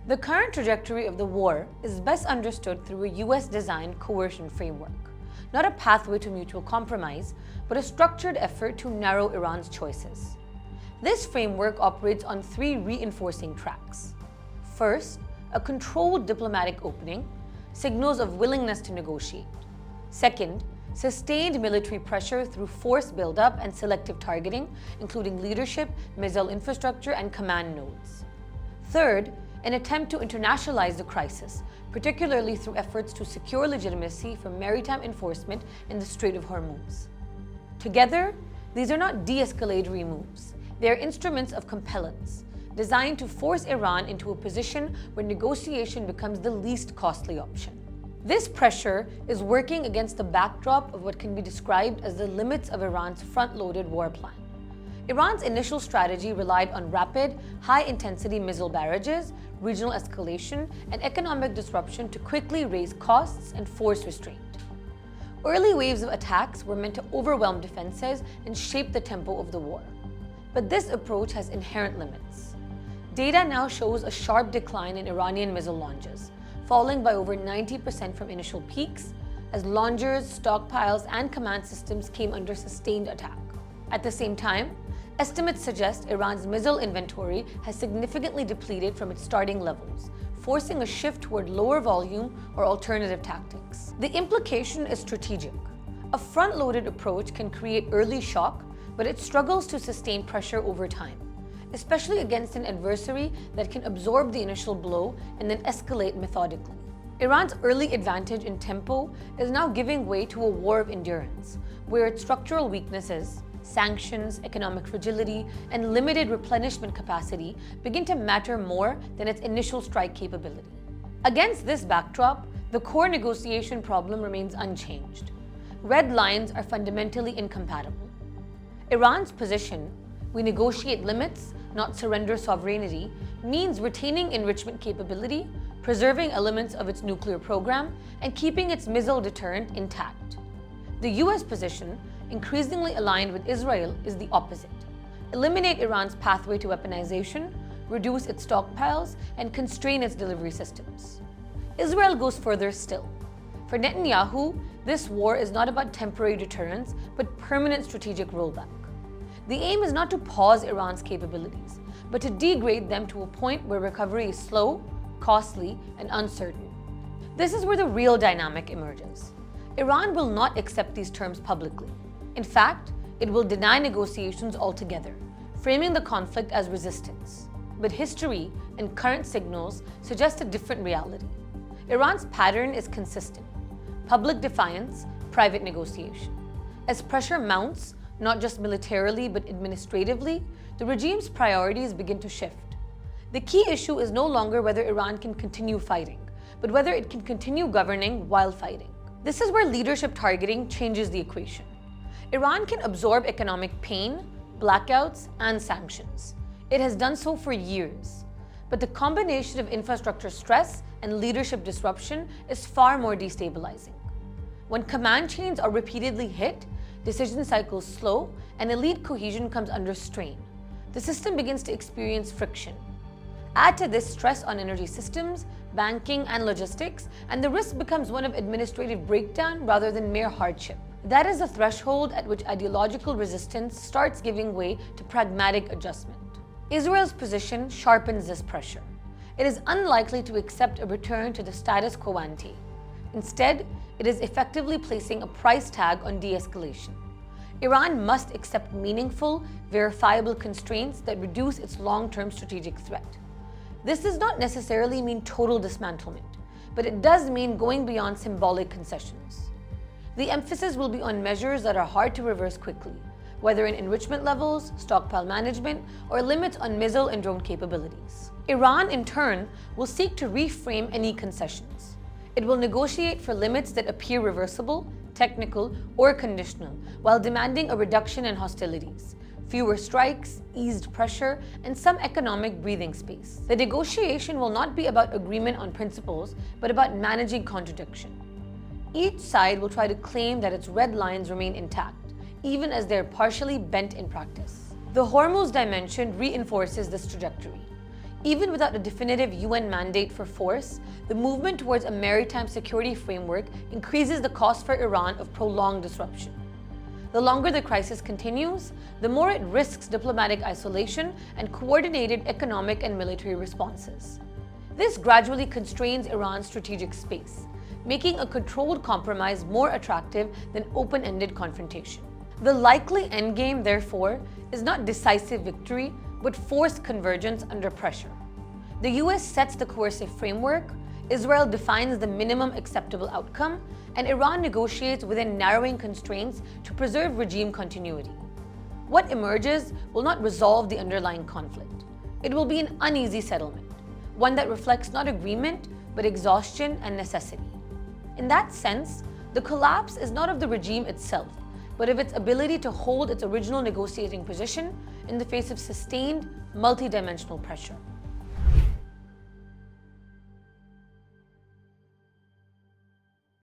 The current trajectory of the war is best understood through a US-designed coercion framework, not a pathway to mutual compromise, but a structured effort to narrow Iran's choices. This framework operates on three reinforcing tracks. First, a controlled diplomatic opening, signals of willingness to negotiate. Second, sustained military pressure through force buildup and selective targeting, including leadership, missile infrastructure, and command nodes. Third, an attempt to internationalize the crisis, particularly through efforts to secure legitimacy for maritime enforcement in the Strait of Hormuz. Together, these are not de-escalatory moves. They are instruments of compellence, designed to force Iran into a position where negotiation becomes the least costly option. This pressure is working against the backdrop of what can be described as the limits of Iran's front-loaded war plan. Iran's initial strategy relied on rapid, high-intensity missile barrages, regional escalation, and economic disruption to quickly raise costs and force restraint. Early waves of attacks were meant to overwhelm defenses and shape the tempo of the war. But this approach has inherent limits. Data now shows a sharp decline in Iranian missile launches, falling by over 90% from initial peaks, as launchers, stockpiles, and command systems came under sustained attack. At the same time, estimates suggest Iran's missile inventory has significantly depleted from its starting levels, forcing a shift toward lower volume or alternative tactics. The implication is strategic. A front-loaded approach can create early shock, but it struggles to sustain pressure over time, especially against an adversary that can absorb the initial blow and then escalate methodically. Iran's early advantage in tempo is now giving way to a war of endurance, where its structural weaknesses, sanctions, economic fragility, and limited replenishment capacity begin to matter more than its initial strike capability. Against this backdrop, the core negotiation problem remains unchanged. Red lines are fundamentally incompatible. Iran's position, we negotiate limits, not surrender sovereignty, means retaining enrichment capability, preserving elements of its nuclear program, and keeping its missile deterrent intact. The US position, increasingly aligned with Israel, is the opposite. Eliminate Iran's pathway to weaponization, reduce its stockpiles, and constrain its delivery systems. Israel goes further still. For Netanyahu, this war is not about temporary deterrence, but permanent strategic rollback. The aim is not to pause Iran's capabilities, but to degrade them to a point where recovery is slow, costly, and uncertain. This is where the real dynamic emerges. Iran will not accept these terms publicly. In fact, it will deny negotiations altogether, framing the conflict as resistance. But history and current signals suggest a different reality. Iran's pattern is consistent: public defiance, private negotiation. As pressure mounts, not just militarily but administratively, the regime's priorities begin to shift. The key issue is no longer whether Iran can continue fighting, but whether it can continue governing while fighting. This is where leadership targeting changes the equation. Iran can absorb economic pain, blackouts, and sanctions. It has done so for years. But the combination of infrastructure stress and leadership disruption is far more destabilizing. When command chains are repeatedly hit, decision cycles slow, and elite cohesion comes under strain. The system begins to experience friction. Add to this stress on energy systems, banking, and logistics, and the risk becomes one of administrative breakdown rather than mere hardship. That is the threshold at which ideological resistance starts giving way to pragmatic adjustment. Israel's position sharpens this pressure. It is unlikely to accept a return to the status quo ante. Instead, it is effectively placing a price tag on de-escalation. Iran must accept meaningful, verifiable constraints that reduce its long-term strategic threat. This does not necessarily mean total dismantlement, but it does mean going beyond symbolic concessions. The emphasis will be on measures that are hard to reverse quickly, whether in enrichment levels, stockpile management, or limits on missile and drone capabilities. Iran, in turn, will seek to reframe any concessions. It will negotiate for limits that appear reversible, technical, or conditional, while demanding a reduction in hostilities, fewer strikes, eased pressure, and some economic breathing space. The negotiation will not be about agreement on principles, but about managing contradiction. Each side will try to claim that its red lines remain intact, even as they're partially bent in practice. The Hormuz dimension reinforces this trajectory. Even without a definitive UN mandate for force, the movement towards a maritime security framework increases the cost for Iran of prolonged disruption. The longer the crisis continues, the more it risks diplomatic isolation and coordinated economic and military responses. This gradually constrains Iran's strategic space, making a controlled compromise more attractive than open-ended confrontation. The likely endgame, therefore, is not decisive victory, but forced convergence under pressure. The US sets the coercive framework, Israel defines the minimum acceptable outcome, and Iran negotiates within narrowing constraints to preserve regime continuity. What emerges will not resolve the underlying conflict. It will be an uneasy settlement, one that reflects not agreement, but exhaustion and necessity. In that sense, the collapse is not of the regime itself, but of its ability to hold its original negotiating position in the face of sustained, multidimensional pressure.